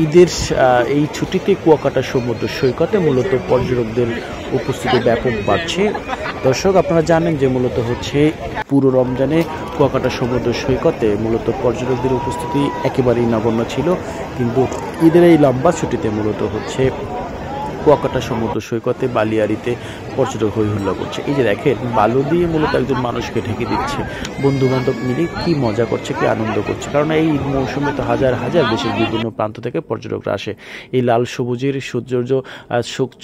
ঈদের এই ছুটিতে কুয়াকাটা সমুদ্র সৈকতে মূলত পর্যটকদের উপস্থিতি ব্যাপক বাড়ছে। দর্শক, আপনারা জানেন যে মূলত হচ্ছে পুরো রমজানে কুয়াকাটা সমুদ্র সৈকতে মূলত পর্যটকদের উপস্থিতি একেবারেই নগণ্য ছিল, কিন্তু ঈদের এই লম্বা ছুটিতে মূলত হচ্ছে কুয়াকাটা সমুদ্র সৈকতে বালিয়াড়িতে পর্যটক হই হুল্লা করছে। এই যে দেখেন, বালু দিয়ে মূলত একজন মানুষকে ঢেকে দিচ্ছে। বন্ধু বান্ধব মিলে কি মজা করছে, কি আনন্দ করছে, কারণ এই মৌসুমে তো হাজার হাজার দেশের বিভিন্ন প্রান্ত থেকে পর্যটকরা আসে। এই লাল সবুজের সৌন্দর্য,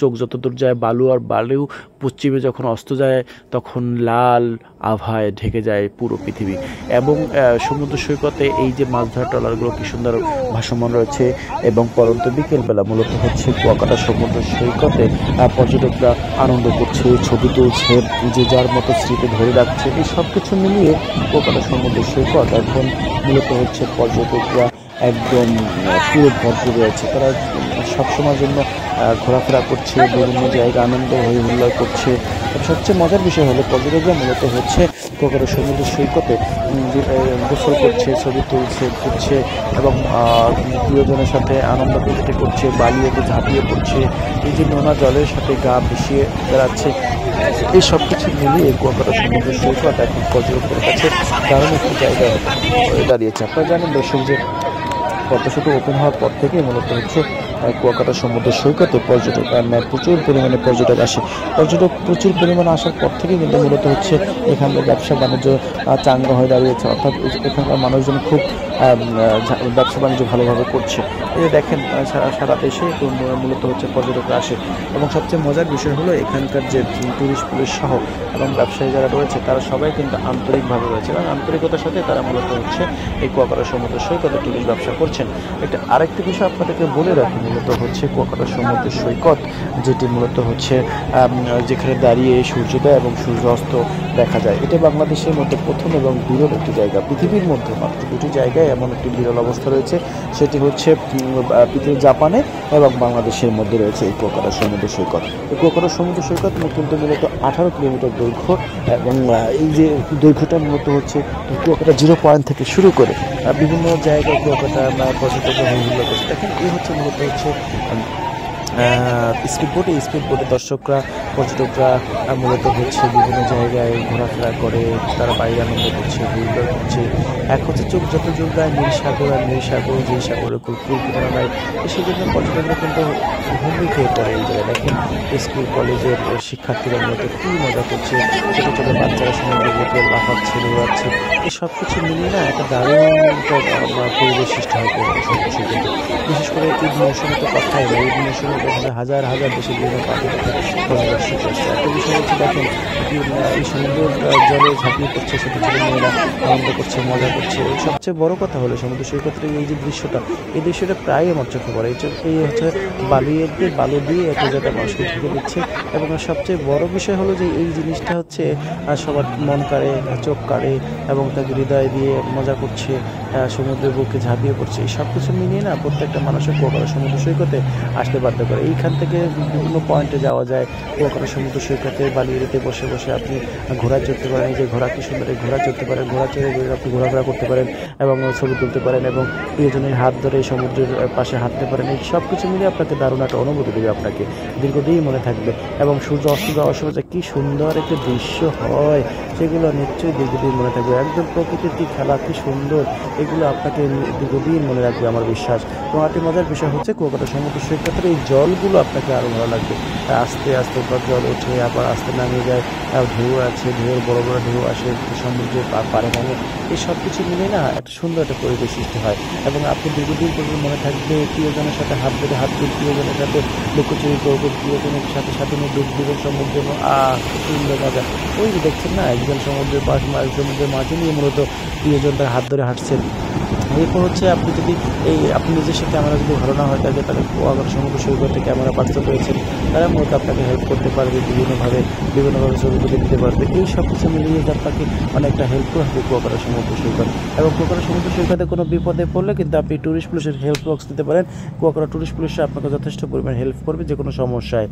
চোখ যতদূর যায় বালু আর বালু, পশ্চিমে যখন অস্ত যায় তখন লাল আভায় ঢেকে যায় পুরো পৃথিবী। এবং সমুদ্র সৈকতে এই যে মাছ ধরা ট্রলারগুলো কি সুন্দর ভাসমান রয়েছে, এবং পরন্ত বিকেলবেলা মূলত হচ্ছে কুয়াকাটা সমুদ্র সৈকতে পর্যটকরা আনন্দ করছে, ছবি তুলছে, যে যার মতো স্মৃতি ধরে রাখছে। এই সব কিছু মিলিয়ে কুয়াকাটা সমুদ্র সৈকত এখন মূলত হচ্ছে পর্যটকরা একদম পুরো ভরপুর রয়েছে। তারা সবসময়ের জন্য ঘোরাফেরা করছে, বিভিন্ন জায়গায় আনন্দ হই হুল্লোড় করছে। সবচেয়ে মজার বিষয় হলো পর্যটকরা মূলত হচ্ছে কুয়াকাটা সমুদ্র সৈকতে গোসল করছে, ছবি তুলছে, ঘুরছে এবং প্রিয়জনের সাথে আনন্দ ফুর্তি করছে, বালিয়েতে ঝাঁপিয়ে পড়ছে, এই যে নোনা জলের সাথে গা মিশিয়ে বেড়াচ্ছে। এই সব কিছু মিলিয়ে কুয়াকাটা সমুদ্র সৈকত এখন পর্যটকদের কাছে দারুণ একটি জায়গা হয়ে দাঁড়িয়েছে। আপনারা জানেন দর্শক যে পদ্মা ওপেন হওয়ার পর থেকে মূলত হচ্ছে কুয়াকাটা সমুদ্র সৈকতে পর্যটক প্রচুর পরিমাণে পর্যটক আসে। প্রচুর পরিমাণে আসার পর থেকে কিন্তু মূলত হচ্ছে এখানকার ব্যবসা বাণিজ্য চাঙ্গা হয়ে দাঁড়িয়েছে, অর্থাৎ এখানকার মানুষজন খুব ব্যবসা বাণিজ্য ভালোভাবে করছে। এই দেখেন, সারা দেশে মূলত হচ্ছে পর্যটকরা আসে। এবং সবচেয়ে মজার বিষয় হলো এখানকার যে টুরিস্ট পুলিশ সহ এবং ব্যবসায়ী যারা রয়েছে তারা সবাই কিন্তু আন্তরিকভাবে রয়েছে, এবং আন্তরিকতার সাথে তারা মূলত হচ্ছে এই কুয়াকাটা সমুদ্র সৈকতে টুরিস্ট ব্যবসা করছেন। এটা আরেকটি বিষয় আপনাদেরকে বলে রাখি, মূলত হচ্ছে কুয়াকাটা সমুদ্র সৈকত যেটি মূলত হচ্ছে যেখানে দাঁড়িয়ে সূর্যোদয় এবং সূর্যাস্ত দেখা যায়। এটা বাংলাদেশের মধ্যে প্রথম এবং বিরল একটি জায়গা। পৃথিবীর মধ্যে মাত্র দুটি জায়গায় এমন একটি বিরল অবস্থা রয়েছে, সেটি হচ্ছে পৃথিবীর জাপানে এবং বাংলাদেশের মধ্যে রয়েছে এই কুয়াকাটা সমুদ্র সৈকত। এই কুয়াকাটা সমুদ্র সৈকত কিন্তু মূলত 18 কিলোমিটার দৈর্ঘ্য, এবং এই যে দৈর্ঘ্যটা মূলত হচ্ছে কুয়াকাটা 0 পয়েন্ট থেকে শুরু করে বিভিন্ন জায়গায় কুয়াকাটা পর্যটকরা হুল্লোড় করছে। দেখেন, এই হচ্ছে মূলত হচ্ছে স্পিডবোটে পর্যটকরা মূলত হচ্ছে বিভিন্ন জায়গায় ঘোরাফেরা করে, তারা বাইরে আনন্দ করছে, হুল্লোড় করছে। এক হচ্ছে চোখ যত জোর দেয় নীল সাগর, আর নীল সাগর যে সাগরে কুল কিনারা নাই, সেই জন্য পর্যটকরা কিন্তু হুমড়ি খেয়ে পড়ে এই জায়গায়। দেখেন, স্কুল কলেজের শিক্ষার্থীরা মূলত কী মজা করছে, ছোটো ছোটো বাচ্চারা সমুদ্রে গিয়ে লাফাচ্ছে, দৌড়াচ্ছে। এই সব কিছু মিলিয়ে না একটা দারুণ পরিবেশ সৃষ্টি হয় সবকিছু। কিন্তু বিশেষ করে ঈদ মৌসুমে তো কথাই নয়, ঈদ মৌসুমে হাজার হাজার দেশের বিভিন্ন প্রান্ত থেকে পর্যটক আসছে। একটা বিষয় হচ্ছে দেখেন, এই সমুদ্র জলে ঝাঁপিয়ে পড়ছে ছোটো ছোটো মেয়েরা, আনন্দ করছে, মজা করছে। সবচেয়ে বড় কথা হলো সমুদ্র সৈকতের এই যে দৃশ্যটা, এই দৃশ্যটা প্রায় আমার চোখে পড়ে। এই হচ্ছে বালু দিয়ে একটা জায়গা মানুষকে ঢেকে দিচ্ছে। এবং সবচেয়ে বড় বিষয় হলো যে এই জিনিসটা হচ্ছে সবার মন কাড়ে, চোখ কাড়ে, এবং তাকে হৃদয় দিয়ে মজা করছে, সমুদ্রের বুকে ঝাঁপিয়ে পড়ছে। এই সব কিছু মিলিয়ে না প্রত্যেকটা মানুষের কুয়াকাটা সমুদ্র সৈকতে আসতে বাধ্য করে। এইখান থেকে বিভিন্ন পয়েন্টে যাওয়া যায়। কুয়াকাটা সমুদ্র সৈকতে বালিয়াড়িতে বসে বসে আপনি ঘোড়া চড়তে পারেন। এই যে ঘোড়া কি সুন্দর, ঘোড়া চড়তে পারেন, ঘোড়া চড়ে আপনি ঘোরাফেরা করতে পারেন এবং ছবি তুলতে পারেন, এবং প্রিয়জনের হাত ধরে সমুদ্রের পাশে হাঁটতে পারেন। এই সব কিছু মিলে আপনাকে দারুণ একটা অনুভূতি দেবে, আপনাকে দীর্ঘদিন মনে থাকবে। এবং সূর্য অস্ত যাওয়ার সময় যে কী সুন্দর একটা দৃশ্য হয়, সেগুলো নিশ্চয়ই দীর্ঘদিন মনে থাকবে। একদম প্রকৃতির কি খেলা, কী সুন্দর, এগুলো আপনাকে দীর্ঘদিন মনে রাখবে আমার বিশ্বাস। এবং আরেকটি মজার বিষয় হচ্ছে কুয়াকাটা সমুদ্র সৈকতের এই জলগুলো আপনাকে আরও ভালো লাগবে। আস্তে আস্তে জল ওঠে, আবার আস্তে নামিয়ে যায়, ঢেউ আছে, ঢেউয়ের বড় বড় ঢেউ আসে সমুদ্রের পাড়ে ভাঙে। এই সব কিছু মিলে না একটা সুন্দর একটা পরিবেশ সৃষ্টি হয়। এবং আপনি দীর্ঘদিন পর্যন্ত মনে থাকবে প্রিয়জনের সাথে হাত ধরে প্রিয়জনের সাথে লুকোচুরি করবে, প্রিয়জনের সাথে নিয়ে ডুব দিবেন সমুদ্রে, এবং সুন্দর মজা। ওই যে দেখছেন না, একজন সমুদ্রের মাঝে নিয়ে মূলত প্রিয়জনটার হাত ধরে হাঁটছেন। এরপর হচ্ছে আপনি নিজের সাথে ক্যামেরা যদি ভালো না হয় থাকে, তাহলে কুয়াকাটা সমুদ্র সৈকতে ক্যামেরা পার্সন রয়েছেন, তারা মূলত আপনাকে হেল্প করতে পারবে, বিভিন্নভাবে ছবি তুলে দিতে পারবে। এই সব কিছু মিলিয়ে আপনাকে অনেকটা হেল্পফুল হবে কুয়াকাটা সমুদ্র সৈকত। এবং কুয়াকাটা সমুদ্র সৈকতে কোনো বিপদে পড়লে কিন্তু আপনি টুরিস্ট পুলিশের হেল্প বক্স দিতে পারেন। কুয়াকাটা টুরিস্ট পুলিশরা আপনাকে যথেষ্ট পরিমাণ হেল্প করবে যে কোনো সমস্যায়।